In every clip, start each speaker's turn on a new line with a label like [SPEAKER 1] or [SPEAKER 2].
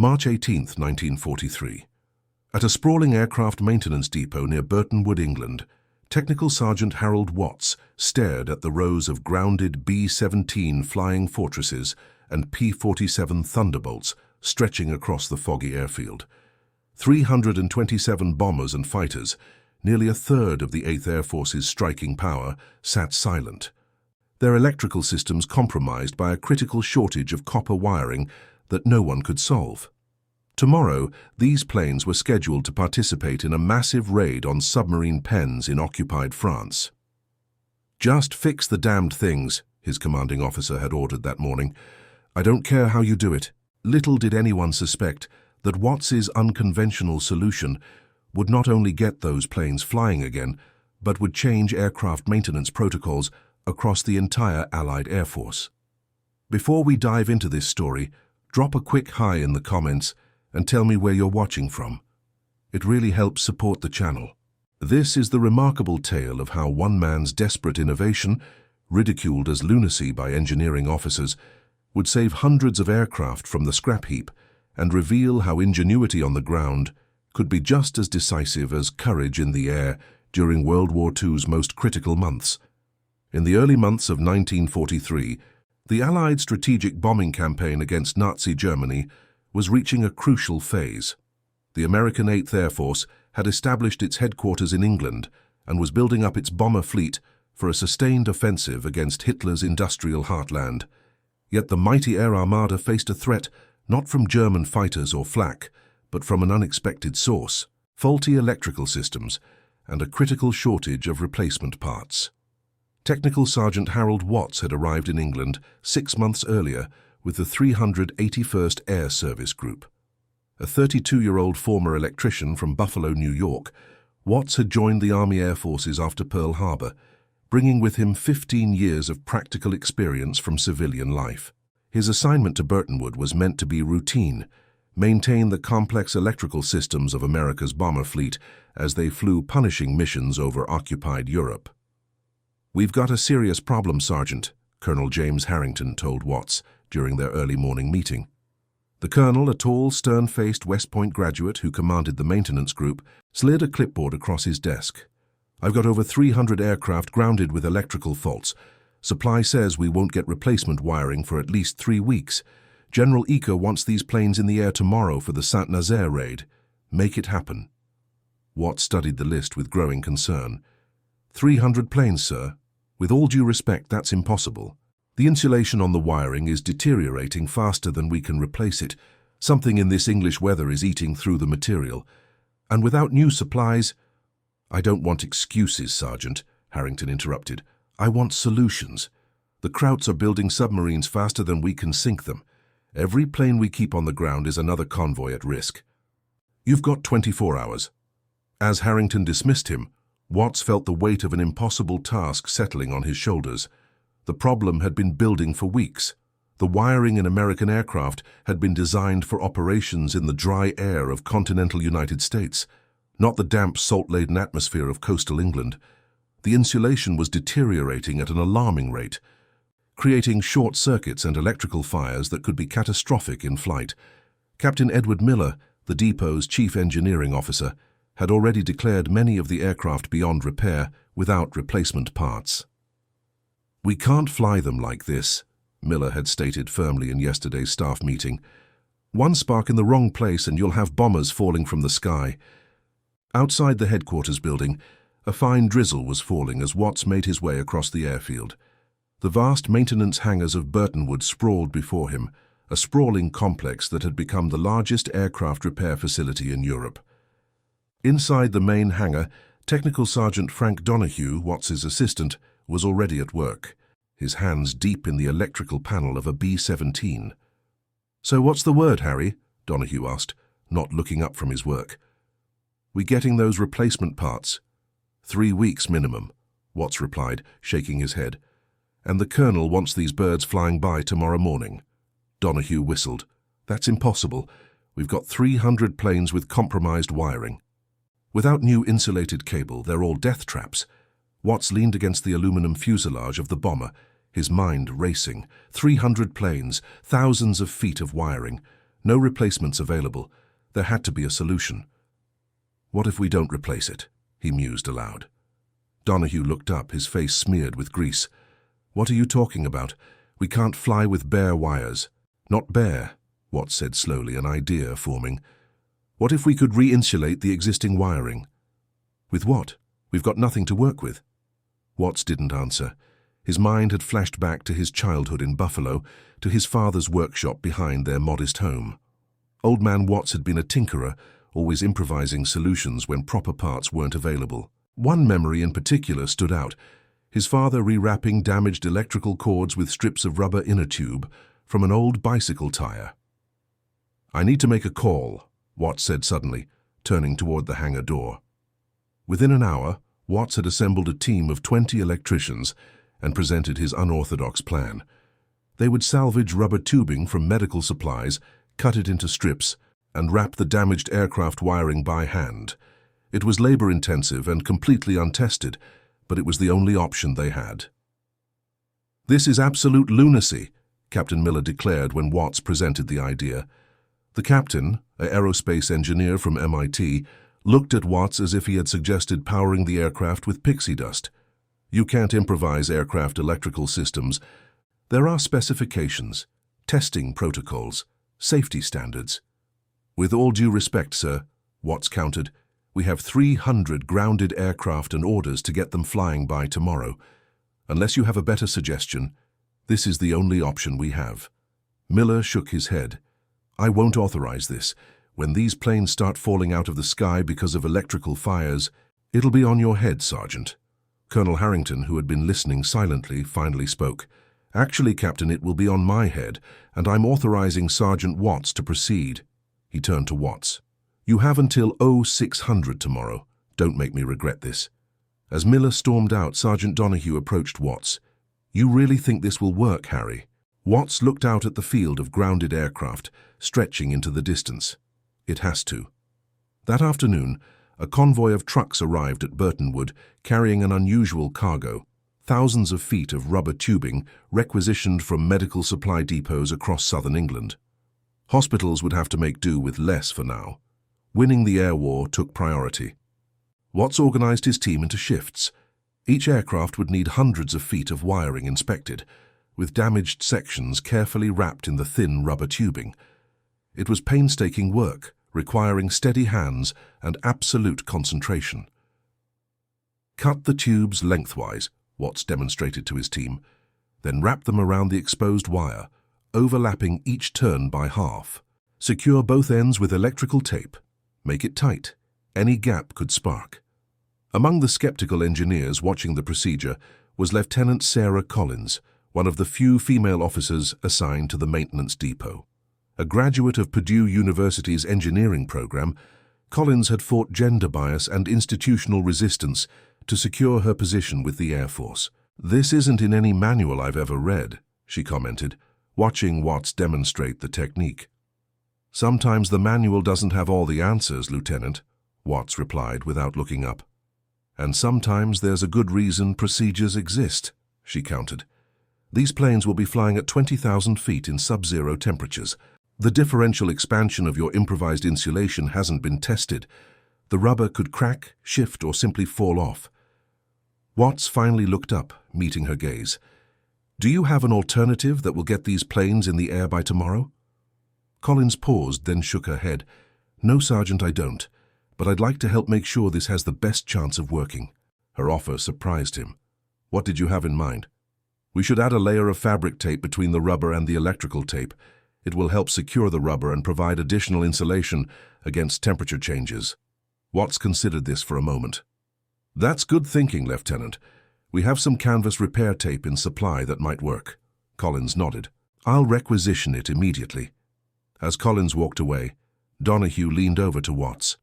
[SPEAKER 1] March 18, 1943. At a sprawling aircraft maintenance depot near Burton Wood, England, Technical Sergeant Harold Watts stared at the rows of grounded B-17 Flying Fortresses and P-47 Thunderbolts stretching across the foggy airfield. 327 bombers and fighters, nearly a third of the 8th Air Force's striking power, sat silent, their electrical systems compromised by a critical shortage of copper wiring that no one could solve. Tomorrow, these planes were scheduled to participate in a massive raid on submarine pens in occupied France. "Just fix the damned things," his commanding officer had ordered that morning. "I don't care how you do it." Little did anyone suspect that Watts's unconventional solution would not only get those planes flying again, but would change aircraft maintenance protocols across the entire Allied Air Force. Before we dive into this story, drop a quick hi in the comments and tell me where you're watching from. It really helps support the channel. This is the remarkable tale of how one man's desperate innovation, ridiculed as lunacy by engineering officers, would save hundreds of aircraft from the scrap heap and reveal how ingenuity on the ground could be just as decisive as courage in the air during World War II's most critical months. In the early months of 1943, the Allied strategic bombing campaign against Nazi Germany was reaching a crucial phase. The American 8th Air Force had established its headquarters in England and was building up its bomber fleet for a sustained offensive against Hitler's industrial heartland. Yet the mighty Air Armada faced a threat not from German fighters or flak, but from an unexpected source: faulty electrical systems and a critical shortage of replacement parts. Technical Sergeant Harold Watts had arrived in England 6 months earlier with the 381st Air Service Group. A 32-year-old former electrician from Buffalo, New York, Watts had joined the Army Air Forces after Pearl Harbor, bringing with him 15 years of practical experience from civilian life. His assignment to Burton Wood was meant to be routine: maintain the complex electrical systems of America's bomber fleet as they flew punishing missions over occupied Europe. "We've got a serious problem, Sergeant," Colonel James Harrington told Watts during their early morning meeting. The colonel, a tall, stern-faced West Point graduate who commanded the maintenance group, slid a clipboard across his desk. "I've got over 300 aircraft grounded with electrical faults. Supply says we won't get replacement wiring for at least 3 weeks. General Eaker wants these planes in the air tomorrow for the Saint-Nazaire raid. Make it happen." Watts studied the list with growing concern. 300 planes, sir. With all due respect, that's impossible. The insulation on the wiring is deteriorating faster than we can replace it. Something in this English weather is eating through the material. And without new supplies— "I don't want excuses, Sergeant," Harrington interrupted. "I want solutions. The Krauts are building submarines faster than we can sink them. Every plane we keep on the ground is another convoy at risk. You've got 24 hours. As Harrington dismissed him, Watts felt the weight of an impossible task settling on his shoulders. The problem had been building for weeks. The wiring in American aircraft had been designed for operations in the dry air of continental United States, not the damp, salt-laden atmosphere of coastal England. The insulation was deteriorating at an alarming rate, creating short circuits and electrical fires that could be catastrophic in flight. Captain Edward Miller, the depot's chief engineering officer, had already declared many of the aircraft beyond repair without replacement parts. "We can't fly them like this," Miller had stated firmly in yesterday's staff meeting. "One spark in the wrong place and you'll have bombers falling from the sky." Outside the headquarters building, a fine drizzle was falling as Watts made his way across the airfield. The vast maintenance hangars of Burton Wood sprawled before him, a sprawling complex that had become the largest aircraft repair facility in Europe. Inside the main hangar, Technical Sergeant Frank Donahue, Watts's assistant, was already at work, his hands deep in the electrical panel of a B-17. "So what's the word, Harry?" Donahue asked, not looking up from his work. "We getting those replacement parts?" 3 weeks minimum," Watts replied, shaking his head. "And the colonel wants these birds flying by tomorrow morning." Donahue whistled. "That's impossible. We've got 300 planes with compromised wiring. Without new insulated cable, they're all death traps." Watts leaned against the aluminum fuselage of the bomber, his mind racing. 300 planes, thousands of feet of wiring. No replacements available. There had to be a solution. What if we don't replace it? He mused aloud. Donahue looked up, his face smeared with grease. What are you talking about? We can't fly with bare wires. Not bare, Watts said slowly, an idea forming. What if we could re-insulate the existing wiring? With what? We've got nothing to work with. Watts didn't answer. His mind had flashed back to his childhood in Buffalo, to his father's workshop behind their modest home. Old man Watts had been a tinkerer, always improvising solutions when proper parts weren't available. One memory in particular stood out, his father rewrapping damaged electrical cords with strips of rubber inner tube from an old bicycle tire. I need to make a call, Watts said suddenly, turning toward the hangar door. Within an hour, Watts had assembled a team of 20 electricians and presented his unorthodox plan. They would salvage rubber tubing from medical supplies, cut it into strips, and wrap the damaged aircraft wiring by hand. It was labor-intensive and completely untested, but it was the only option they had. This is absolute lunacy, Captain Miller declared when Watts presented the idea. The captain, an aerospace engineer from MIT, looked at Watts as if he had suggested powering the aircraft with pixie dust. You can't improvise aircraft electrical systems. There are specifications, testing protocols, safety standards. With all due respect, sir, Watts countered, we have 300 grounded aircraft and orders to get them flying by tomorrow. Unless you have a better suggestion, this is the only option we have. Miller shook his head. I won't authorize this. When these planes start falling out of the sky because of electrical fires, it'll be on your head, Sergeant. Colonel Harrington, who had been listening silently, finally spoke. Actually, Captain, it will be on my head, and I'm authorizing Sergeant Watts to proceed. He turned to Watts. You have until 0600 tomorrow. Don't make me regret this. As Miller stormed out, Sergeant Donahue approached Watts. You really think this will work, Harry? Watts looked out at the field of grounded aircraft, stretching into the distance. It has to. That afternoon, a convoy of trucks arrived at Burtonwood, carrying an unusual cargo. Thousands of feet of rubber tubing requisitioned from medical supply depots across southern England. Hospitals would have to make do with less for now. Winning the air war took priority. Watts organized his team into shifts. Each aircraft would need hundreds of feet of wiring inspected, with damaged sections carefully wrapped in the thin rubber tubing. It was painstaking work, requiring steady hands and absolute concentration. Cut the tubes lengthwise, Watts demonstrated to his team, then wrap them around the exposed wire, overlapping each turn by half. Secure both ends with electrical tape. Make it tight. Any gap could spark. Among the skeptical engineers watching the procedure was Lieutenant Sarah Collins, one of the few female officers assigned to the maintenance depot. A graduate of Purdue University's engineering program, Collins had fought gender bias and institutional resistance to secure her position with the Air Force. This isn't in any manual I've ever read, she commented, watching Watts demonstrate the technique. Sometimes the manual doesn't have all the answers, Lieutenant, Watts replied without looking up. And sometimes there's a good reason procedures exist, she countered. These planes will be flying at 20,000 feet in sub-zero temperatures. The differential expansion of your improvised insulation hasn't been tested. The rubber could crack, shift, or simply fall off. Watts finally looked up, meeting her gaze. Do you have an alternative that will get these planes in the air by tomorrow? Collins paused, then shook her head. No, Sergeant, I don't, but I'd like to help make sure this has the best chance of working. Her offer surprised him. What did you have in mind? We should add a layer of fabric tape between the rubber and the electrical tape. It will help secure the rubber and provide additional insulation against temperature changes. Watts considered this for a moment. That's good thinking, Lieutenant. We have some canvas repair tape in supply that might work. Collins nodded. I'll requisition it immediately. As Collins walked away, Donahue leaned over to Watts.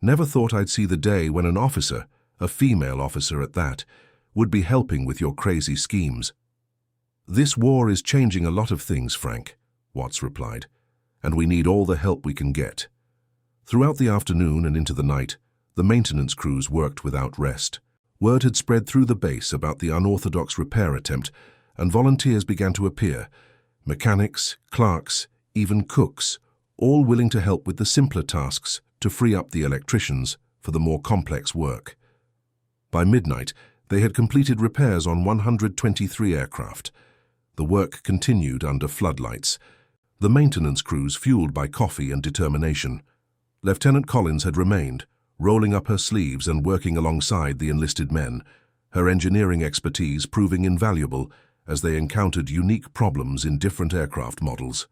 [SPEAKER 1] Never thought I'd see the day when an officer, a female officer at that, would be helping with your crazy schemes. This war is changing a lot of things, Frank, Watts replied, and we need all the help we can get. Throughout the afternoon and into the night, the maintenance crews worked without rest. Word had spread through the base about the unorthodox repair attempt, and volunteers began to appear. Mechanics, clerks, even cooks, all willing to help with the simpler tasks to free up the electricians for the more complex work. By midnight, they had completed repairs on 123 aircraft. The work continued under floodlights, the maintenance crews fueled by coffee and determination. Lieutenant Collins had remained, rolling up her sleeves and working alongside the enlisted men, her engineering expertise proving invaluable as they encountered unique problems in different aircraft models.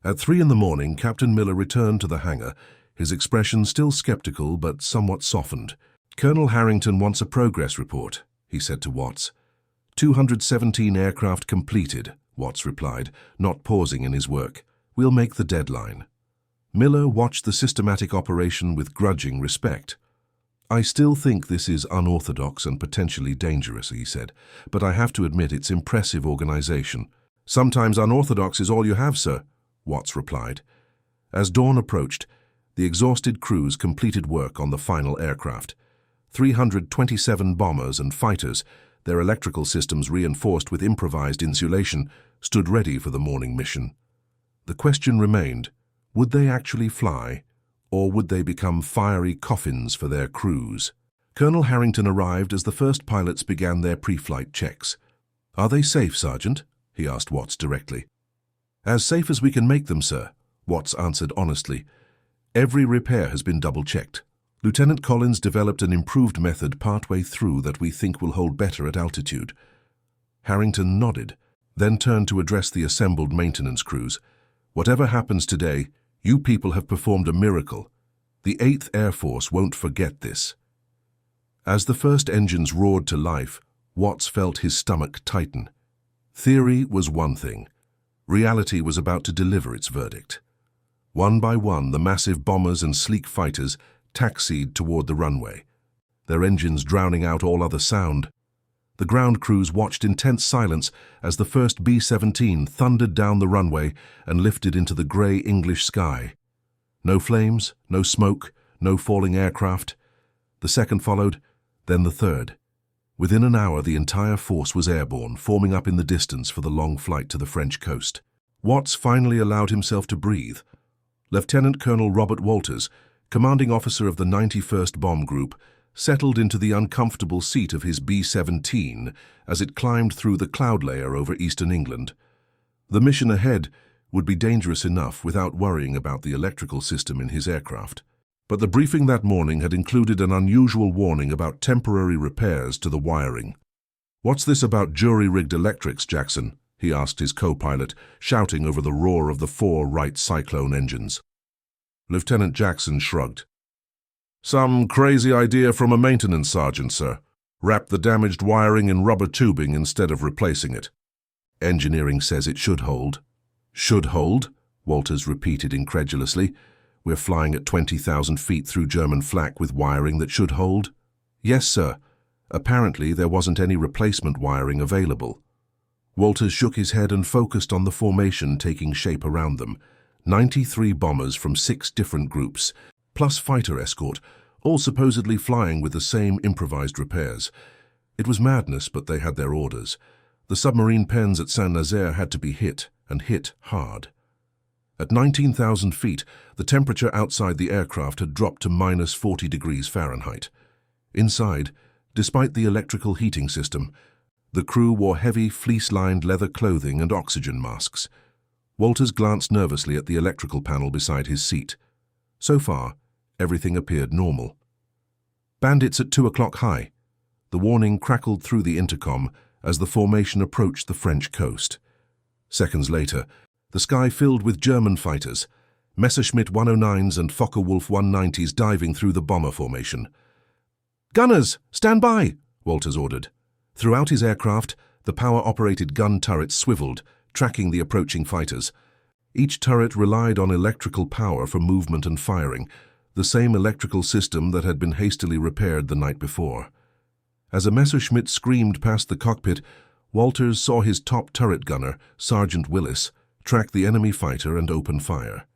[SPEAKER 1] At 3 in the morning, Captain Miller returned to the hangar, his expression still skeptical but somewhat softened. "Colonel Harrington wants a progress report," he said to Watts. 217 aircraft completed, Watts replied, not pausing in his work. "We'll make the deadline." Miller watched the systematic operation with grudging respect. "I still think this is unorthodox and potentially dangerous," he said, "but I have to admit it's impressive organization." "Sometimes unorthodox is all you have, sir," Watts replied. As dawn approached, the exhausted crews completed work on the final aircraft. 327 bombers and fighters, their electrical systems reinforced with improvised insulation, stood ready for the morning mission. The question remained, would they actually fly, or would they become fiery coffins for their crews? Colonel Harrington arrived as the first pilots began their pre-flight checks. "Are they safe, Sergeant?" he asked Watts directly. "As safe as we can make them, sir," Watts answered honestly. "Every repair has been double-checked. Lieutenant Collins developed an improved method partway through that we think will hold better at altitude." Harrington nodded, then turned to address the assembled maintenance crews. "Whatever happens today, you people have performed a miracle. The 8th Air Force won't forget this." As the first engines roared to life, Watts felt his stomach tighten. Theory was one thing. Reality was about to deliver its verdict. One by one, the massive bombers and sleek fighters taxied toward the runway, their engines drowning out all other sound. The ground crews watched in tense silence as the first B-17 thundered down the runway and lifted into the grey English sky. No flames, no smoke, no falling aircraft. The second followed, then the third. Within an hour, the entire force was airborne, forming up in the distance for the long flight to the French coast. Watts finally allowed himself to breathe. Lieutenant Colonel Robert Walters, commanding officer of the 91st Bomb Group, settled into the uncomfortable seat of his B-17 as it climbed through the cloud layer over eastern England. The mission ahead would be dangerous enough without worrying about the electrical system in his aircraft. But the briefing that morning had included an unusual warning about temporary repairs to the wiring. "What's this about jury-rigged electrics, Jackson?" he asked his co-pilot, shouting over the roar of the 4 Wright Cyclone engines. Lieutenant Jackson shrugged. "Some crazy idea from a maintenance sergeant, sir. Wrap the damaged wiring in rubber tubing instead of replacing it. Engineering says it should hold." "Should hold?" Walters repeated incredulously. "We're flying at 20,000 feet through German flak with wiring that should hold?" "Yes, sir. Apparently there wasn't any replacement wiring available." Walters shook his head and focused on the formation taking shape around them. 93 bombers from 6 different groups, plus fighter escort, all supposedly flying with the same improvised repairs. It was madness, but they had their orders. The submarine pens at Saint-Nazaire had to be hit, and hit hard. At 19,000 feet, the temperature outside the aircraft had dropped to minus 40 degrees Fahrenheit. Inside, despite the electrical heating system, the crew wore heavy, fleece-lined leather clothing and oxygen masks. Walters glanced nervously at the electrical panel beside his seat. So far, everything appeared normal. "Bandits at 2 o'clock high." The warning crackled through the intercom as the formation approached the French coast. Seconds later, the sky filled with German fighters, Messerschmitt 109s and Focke-Wulf 190s diving through the bomber formation. "Gunners, stand by!" Walters ordered. Throughout his aircraft, the power-operated gun turrets swiveled, tracking the approaching fighters. Each turret relied on electrical power for movement and firing, the same electrical system that had been hastily repaired the night before. As a Messerschmitt screamed past the cockpit, Walters saw his top turret gunner, Sergeant Willis, track the enemy fighter and open fire.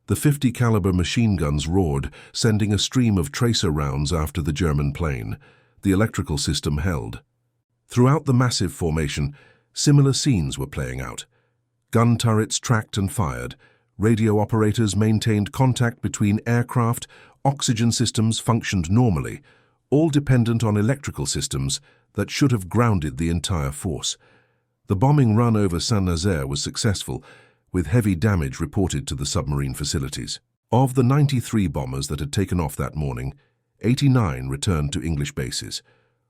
[SPEAKER 1] The 50 caliber machine guns roared, sending a stream of tracer rounds after the German plane. The electrical system held. Throughout the massive formation, similar scenes were playing out. Gun turrets tracked and fired, Radio operators maintained contact between aircraft, oxygen systems functioned normally, all dependent on electrical systems that should have grounded the entire force. The bombing run over Saint-Nazaire was successful, with heavy damage reported to the submarine facilities. Of the 93 bombers that had taken off that morning, 89 returned to English bases.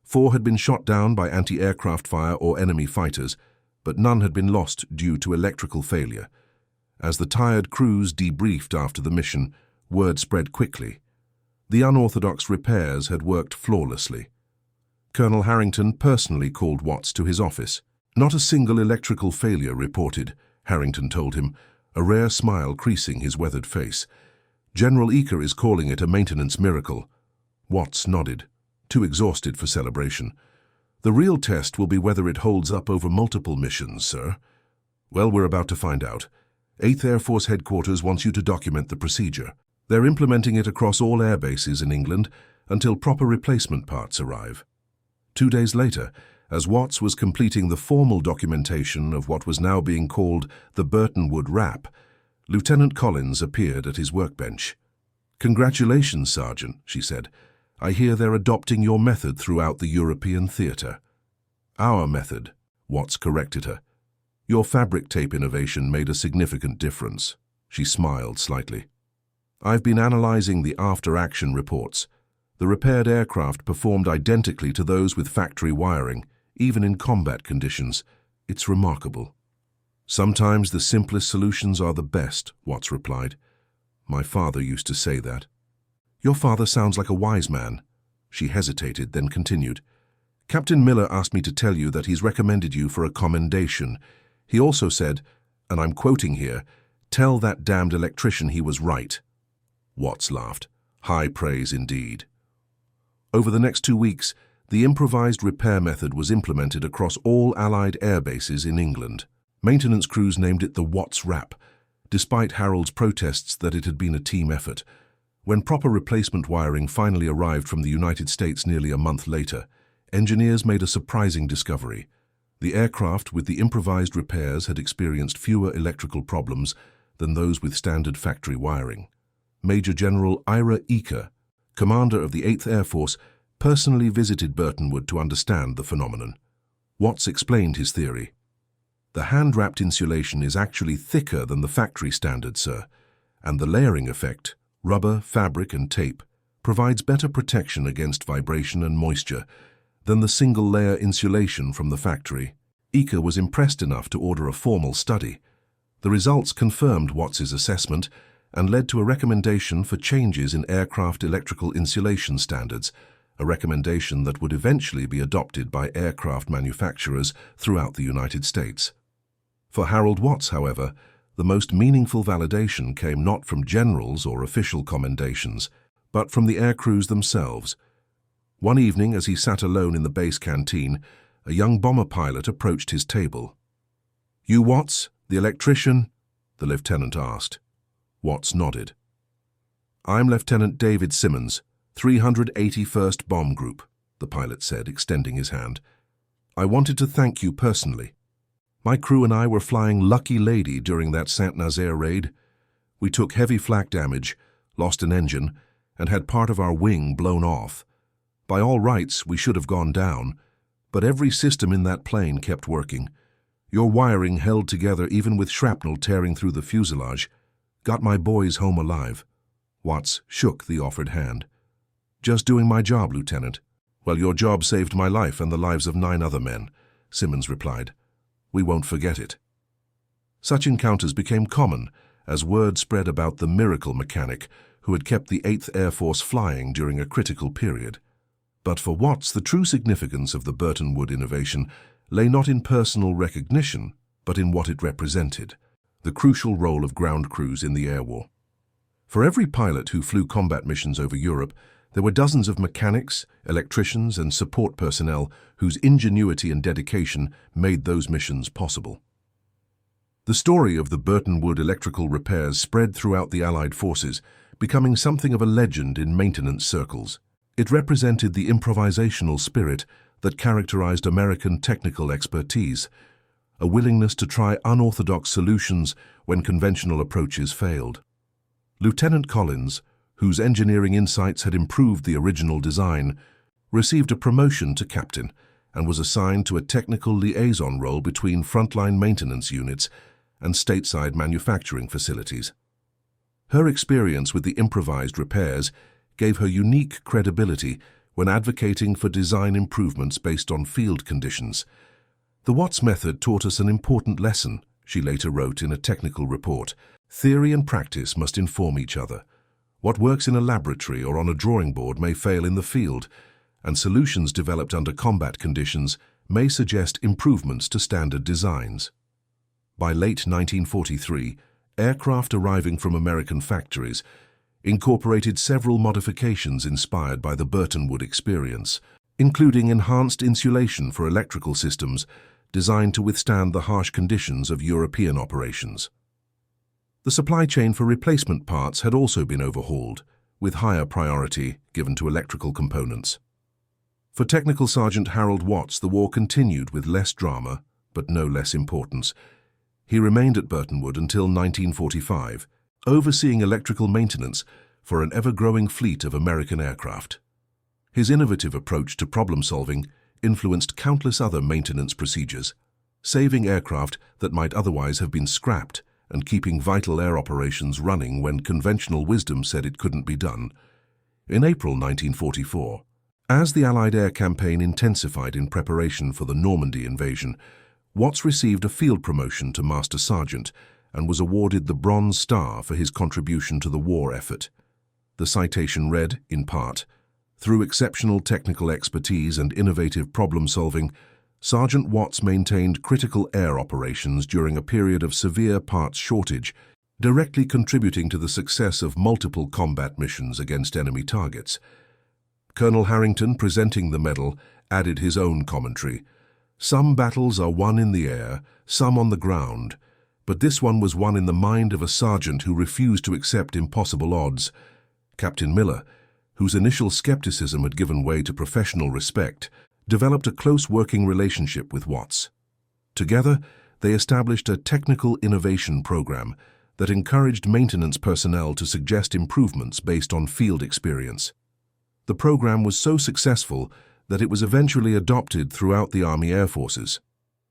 [SPEAKER 1] 4 had been shot down by anti-aircraft fire or enemy fighters, but none had been lost due to electrical failure. As the tired crews debriefed after the mission, word spread quickly. The unorthodox repairs had worked flawlessly. Colonel Harrington personally called Watts to his office. Not a single electrical failure reported, Harrington told him, a rare smile creasing his weathered face. General Eaker is calling it a maintenance miracle. Watts nodded, too exhausted for celebration. The real test will be whether it holds up over multiple missions, sir. Well, we're about to find out. 8th Air Force Headquarters wants you to document the procedure. They're implementing it across all air bases in England until proper replacement parts arrive. 2 days later, as Watts was completing the formal documentation of what was now being called the Burton Wood Rap, Lieutenant Collins appeared at his workbench. "Congratulations, Sergeant," she said. "I hear they're adopting your method throughout the European theatre." "Our method," Watts corrected her. "Your fabric tape innovation made a significant difference." She smiled slightly. "I've been analyzing the after-action reports. The repaired aircraft performed identically to those with factory wiring, even in combat conditions. It's remarkable." "Sometimes the simplest solutions are the best," Watts replied. "My father used to say that." "Your father sounds like a wise man." She hesitated, then continued. "Captain Miller asked me to tell you that he's recommended you for a commendation. He also said, and I'm quoting here, 'Tell that damned electrician he was right.'" Watts laughed. "High praise indeed." Over the next 2 weeks, the improvised repair method was implemented across all Allied air bases in England. Maintenance crews named it the Watts Rap, despite Harold's protests that it had been a team effort. When proper replacement wiring finally arrived from the United States nearly a month later, engineers made a surprising discovery. The aircraft with the improvised repairs had experienced fewer electrical problems than those with standard factory wiring. Major General Ira Eaker, commander of the 8th Air Force, personally visited Burton Wood to understand the phenomenon. Watts explained his theory. "The hand-wrapped insulation is actually thicker than the factory standard, sir, and the layering effect, rubber, fabric and tape, provides better protection against vibration and moisture than the single-layer insulation from the factory." Eaker was impressed enough to order a formal study. The results confirmed Watts's assessment and led to a recommendation for changes in aircraft electrical insulation standards, a recommendation that would eventually be adopted by aircraft manufacturers throughout the United States. For Harold Watts, however, the most meaningful validation came not from generals or official commendations, but from the air crews themselves. One evening, as he sat alone in the base canteen, a young bomber pilot approached his table. "You Watts, the electrician?" the lieutenant asked. Watts nodded. "I'm Lieutenant David Simmons, 381st Bomb Group," the pilot said, extending his hand. "I wanted to thank you personally. My crew and I were flying Lucky Lady during that Saint-Nazaire raid. We took heavy flak damage, lost an engine, and had part of our wing blown off. By all rights, we should have gone down, but every system in that plane kept working. Your wiring held together even with shrapnel tearing through the fuselage. Got my boys home alive." Watts shook the offered hand. "Just doing my job, Lieutenant." "Well, your job saved my life and the lives of 9 other men," Simmons replied. "We won't forget it." Such encounters became common as word spread about the miracle mechanic who had kept the 8th Air Force flying during a critical period. But for Watts, the true significance of the Burton Wood innovation lay not in personal recognition, but in what it represented: the crucial role of ground crews in the air war. For every pilot who flew combat missions over Europe, there were dozens of mechanics, electricians, and support personnel whose ingenuity and dedication made those missions possible. The story of the Burton Wood electrical repairs spread throughout the Allied forces, becoming something of a legend in maintenance circles. It represented the improvisational spirit that characterized American technical expertise, a willingness to try unorthodox solutions when conventional approaches failed. Lieutenant Collins, whose engineering insights had improved the original design, received a promotion to captain and was assigned to a technical liaison role between frontline maintenance units and stateside manufacturing facilities. Her experience with the improvised repairs gave her unique credibility when advocating for design improvements based on field conditions. "The Watts method taught us an important lesson," she later wrote in a technical report. "Theory and practice must inform each other. What works in a laboratory or on a drawing board may fail in the field, and solutions developed under combat conditions may suggest improvements to standard designs." By late 1943, aircraft arriving from American factories incorporated several modifications inspired by the Burton Wood experience, including enhanced insulation for electrical systems designed to withstand the harsh conditions of European operations. The supply chain for replacement parts had also been overhauled, with higher priority given to electrical components. For Technical Sergeant Harold Watts, the war continued with less drama, but no less importance. He remained at Burton Wood until 1945, overseeing electrical maintenance for an ever-growing fleet of American aircraft. His innovative approach to problem-solving influenced countless other maintenance procedures, saving aircraft that might otherwise have been scrapped and keeping vital air operations running when conventional wisdom said it couldn't be done. In April 1944, as the Allied air campaign intensified in preparation for the Normandy invasion, Watts received a field promotion to Master Sergeant and was awarded the Bronze Star for his contribution to the war effort. The citation read, in part, "Through exceptional technical expertise and innovative problem-solving, Sergeant Watts maintained critical air operations during a period of severe parts shortage, directly contributing to the success of multiple combat missions against enemy targets." Colonel Harrington, presenting the medal, added his own commentary. "Some battles are won in the air, some on the ground, but this one was won in the mind of a sergeant who refused to accept impossible odds." Captain Miller, whose initial skepticism had given way to professional respect, developed a close working relationship with Watts. Together, they established a technical innovation program that encouraged maintenance personnel to suggest improvements based on field experience. The program was so successful that it was eventually adopted throughout the Army Air Forces.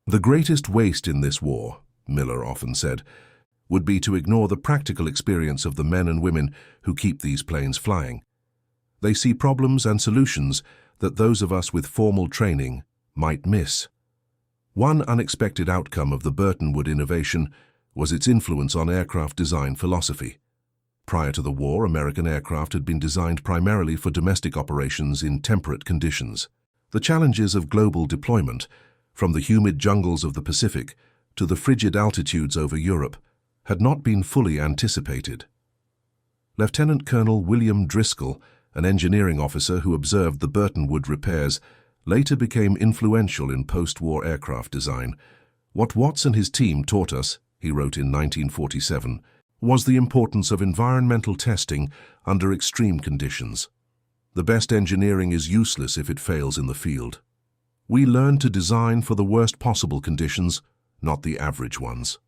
[SPEAKER 1] "The greatest waste in this war," Miller often said, "would be to ignore the practical experience of the men and women who keep these planes flying. They see problems and solutions that those of us with formal training might miss." One unexpected outcome of the Burton Wood innovation was its influence on aircraft design philosophy. Prior to the war, American aircraft had been designed primarily for domestic operations in temperate conditions. The challenges of global deployment, from the humid jungles of the Pacific to the frigid altitudes over Europe, had not been fully anticipated. Lieutenant Colonel William Driscoll, an engineering officer who observed the Burton Wood repairs, later became influential in post-war aircraft design. "What Watts and his team taught us," he wrote in 1947, "was the importance of environmental testing under extreme conditions. The best engineering is useless if it fails in the field. We learned to design for the worst possible conditions, not the average ones."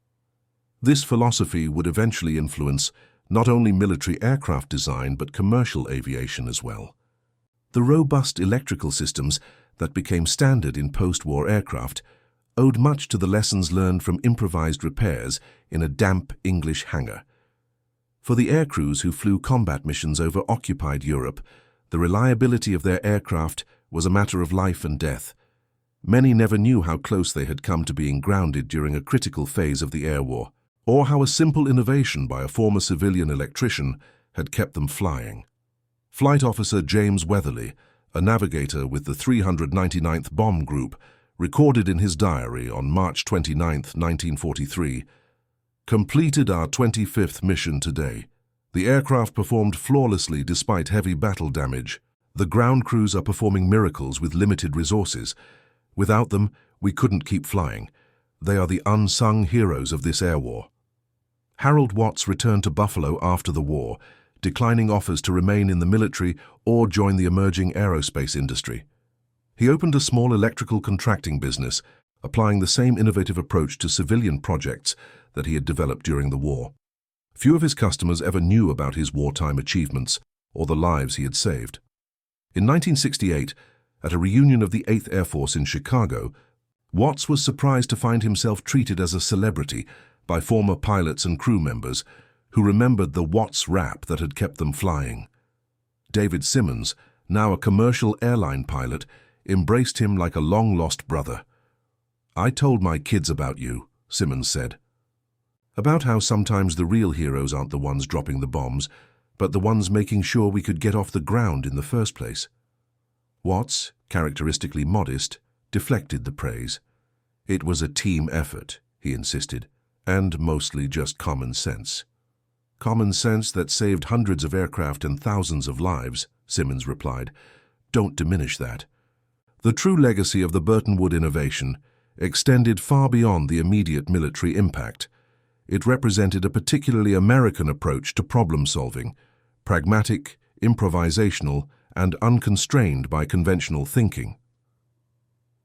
[SPEAKER 1] This philosophy would eventually influence not only military aircraft design but commercial aviation as well. The robust electrical systems that became standard in post-war aircraft owed much to the lessons learned from improvised repairs in a damp English hangar. For the aircrews who flew combat missions over occupied Europe, the reliability of their aircraft was a matter of life and death. Many never knew how close they had come to being grounded during a critical phase of the air war, or how a simple innovation by a former civilian electrician had kept them flying. Flight Officer James Weatherly, a navigator with the 399th Bomb Group, recorded in his diary on March 29, 1943, "Completed our 25th mission today. The aircraft performed flawlessly despite heavy battle damage. The ground crews are performing miracles with limited resources. Without them, we couldn't keep flying. They are the unsung heroes of this air war." Harold Watts returned to Buffalo after the war, declining offers to remain in the military or join the emerging aerospace industry. He opened a small electrical contracting business, applying the same innovative approach to civilian projects that he had developed during the war. Few of his customers ever knew about his wartime achievements or the lives he had saved. In 1968, at a reunion of the 8th Air Force in Chicago, Watts was surprised to find himself treated as a celebrity by former pilots and crew members who remembered the Watts rap that had kept them flying. David Simmons, now a commercial airline pilot, embraced him like a long-lost brother. "I told my kids about you," Simmons said. About how sometimes the real heroes aren't the ones dropping the bombs, but the ones making sure we could get off the ground in the first place. Watts, characteristically modest, deflected the praise. It was a team effort, he insisted, and mostly just common sense. "Common sense that saved hundreds of aircraft and thousands of lives," Simmons replied. "Don't diminish that." The true legacy of the Burton Wood innovation extended far beyond the immediate military impact. It represented a particularly American approach to problem solving, pragmatic, improvisational, and unconstrained by conventional thinking.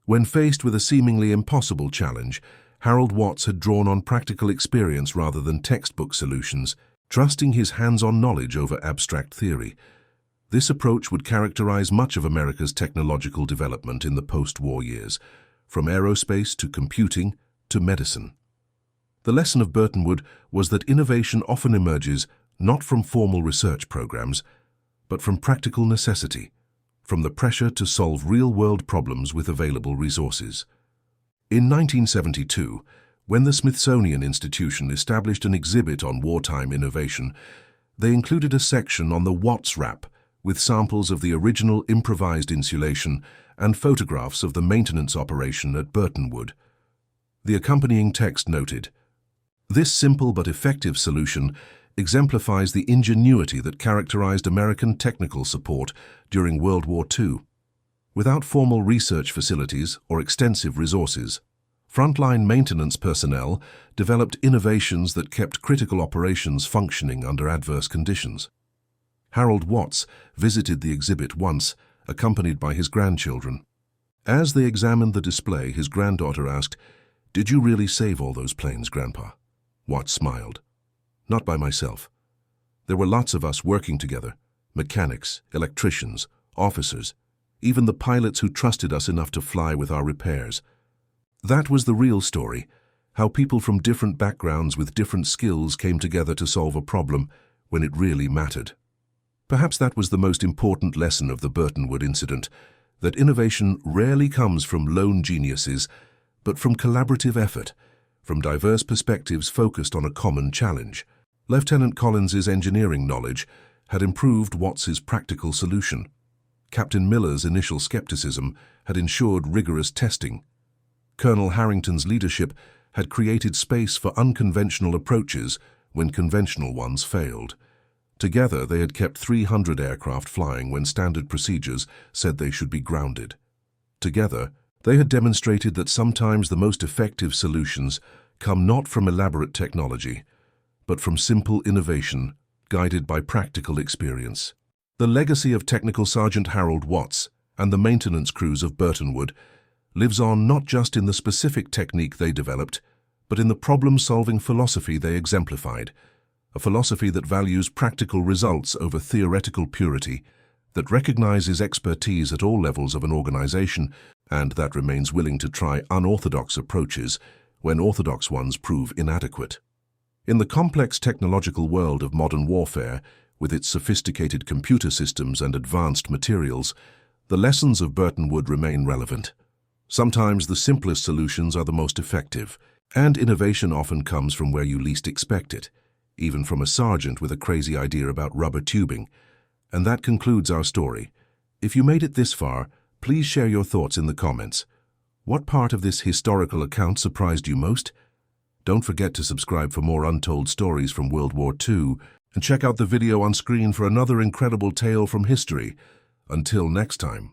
[SPEAKER 1] When faced with a seemingly impossible challenge, Harold Watts had drawn on practical experience rather than textbook solutions, trusting his hands-on knowledge over abstract theory. This approach would characterize much of America's technological development in the post-war years, from aerospace to computing to medicine. The lesson of Burton Wood was that innovation often emerges not from formal research programs, but from practical necessity, from the pressure to solve real-world problems with available resources. In 1972, when the Smithsonian Institution established an exhibit on wartime innovation, they included a section on the Watts rap with samples of the original improvised insulation and photographs of the maintenance operation at Burton Wood. The accompanying text noted, "This simple but effective solution exemplifies the ingenuity that characterized American technical support during World War II. Without formal research facilities or extensive resources, frontline maintenance personnel developed innovations that kept critical operations functioning under adverse conditions." Harold Watts visited the exhibit once, accompanied by his grandchildren. As they examined the display, his granddaughter asked, "Did you really save all those planes, Grandpa?" Watts smiled. "Not by myself. There were lots of us working together, mechanics, electricians, officers, even the pilots who trusted us enough to fly with our repairs. That was the real story, how people from different backgrounds with different skills came together to solve a problem when it really mattered." Perhaps that was the most important lesson of the Burton Wood incident, that innovation rarely comes from lone geniuses, but from collaborative effort, from diverse perspectives focused on a common challenge. Lieutenant Collins's engineering knowledge had improved Watts's practical solution. Captain Miller's initial skepticism had ensured rigorous testing. Colonel Harrington's leadership had created space for unconventional approaches when conventional ones failed. Together, they had kept 300 aircraft flying when standard procedures said they should be grounded. Together, they had demonstrated that sometimes the most effective solutions come not from elaborate technology, but from simple innovation guided by practical experience. The legacy of Technical Sergeant Harold Watts and the maintenance crews of Burton Wood lives on not just in the specific technique they developed, but in the problem-solving philosophy they exemplified. A philosophy that values practical results over theoretical purity, that recognizes expertise at all levels of an organization, and that remains willing to try unorthodox approaches when orthodox ones prove inadequate. In the complex technological world of modern warfare, with its sophisticated computer systems and advanced materials, the lessons of Burton Wood remain relevant. Sometimes the simplest solutions are the most effective, and innovation often comes from where you least expect it, even from a sergeant with a crazy idea about rubber tubing. And that concludes our story. If you made it this far, please share your thoughts in the comments. What part of this historical account surprised you most? Don't forget to subscribe for more untold stories from World War II, and check out the video on screen for another incredible tale from history. Until next time.